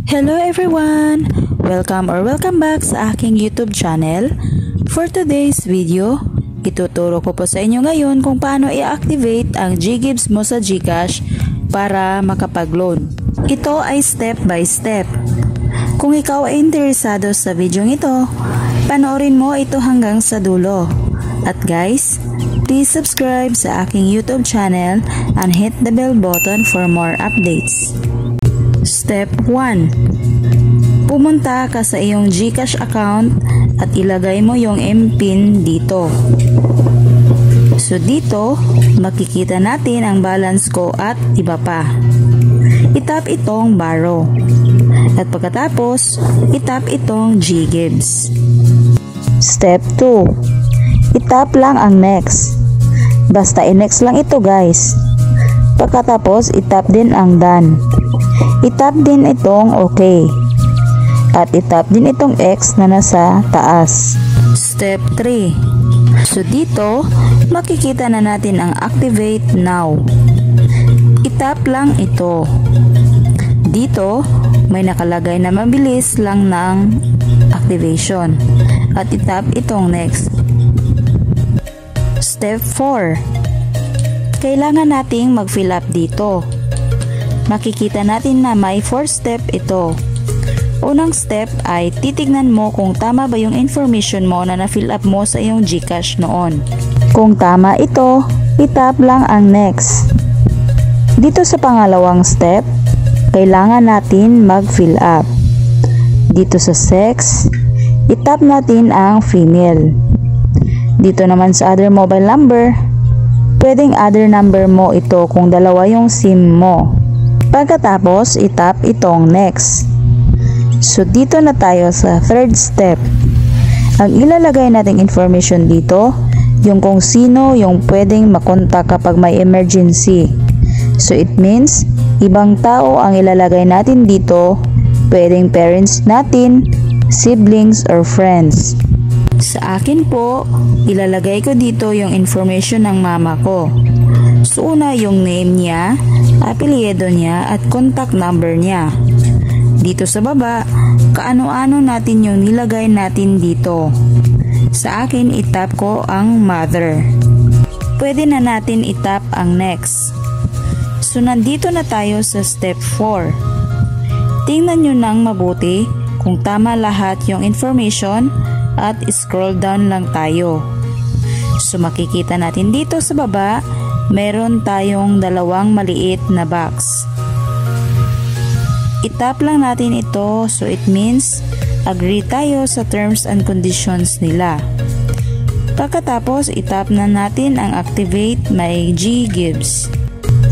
Hello everyone! Welcome back sa aking YouTube channel. For today's video, ituturo ko po sa inyo ngayon kung paano i-activate ang GGives mo sa GCash para makapag-loan. Ito ay step by step. Kung ikaw ay interesado sa video ito, panoorin mo ito hanggang sa dulo. At guys, please subscribe sa aking YouTube channel and hit the bell button for more updates. Step 1. Pumunta ka sa iyong GCash account at ilagay mo yung MPIN dito. So dito, makikita natin ang balance ko at iba pa. Itap itong borrow. At pagkatapos, itap itong GGives. Step 2. Itap lang ang next. Basta i-next lang ito guys. Pagkatapos, itap din ang done. Itap din itong okay. At itap din itong X na nasa taas. Step 3. So dito, makikita na natin ang activate now. Itap lang ito. Dito, may nakalagay na mabilis lang ng activation. At itap itong next. Step 4. Kailangan nating mag-fill up dito. Makikita natin na may 4 step ito. Unang step ay titignan mo kung tama ba yung information mo na na-fill up mo sa iyong GCash noon. Kung tama ito, itap lang ang next. Dito sa pangalawang step, kailangan natin mag-fill up. Dito sa sex, itap natin ang female. Dito naman sa other mobile number, pwedeng other number mo ito kung dalawa yung SIM mo. Pagkatapos, itap itong next. So dito na tayo sa third step. Ang ilalagay nating information dito, yung kung sino yung pwedeng makontak kapag may emergency. So it means, ibang tao ang ilalagay natin dito, pwedeng parents natin, siblings, or friends. Sa akin po, ilalagay ko dito yung information ng mama ko. So una yung name niya, apelyido niya at contact number niya. Dito sa baba, kaano-ano natin yung nilagay natin dito. Sa akin, itap ko ang mother. Pwede na natin itap ang next. So nandito na tayo sa step 4. Tingnan nyo nang mabuti kung tama lahat yung information at scroll down lang tayo. So makikita natin dito sa baba, meron tayong dalawang maliit na box. Itap lang natin ito, so it means agree tayo sa terms and conditions nila. Pagkatapos, itap na natin ang activate my GGives.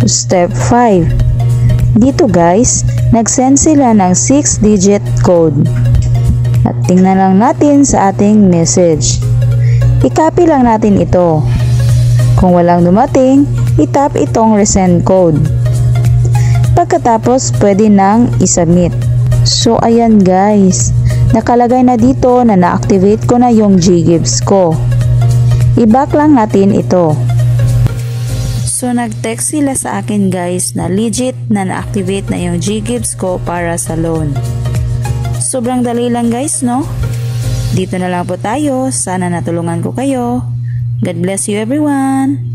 Step 5. Dito guys, nag-send sila ng 6-digit code. At tingnan lang natin sa ating message. I-copy lang natin ito. Kung walang dumating, itap itong resend code. Pagkatapos, pwede nang isubmit. So, ayan guys. Nakalagay na dito na na-activate ko na yung GGives ko. I-back lang natin ito. So, nag-text sila sa akin guys na legit na na-activate na yung GGives ko para sa loan. Sobrang dali lang guys, no? Dito na lang po tayo. Sana natulungan ko kayo. God bless you everyone!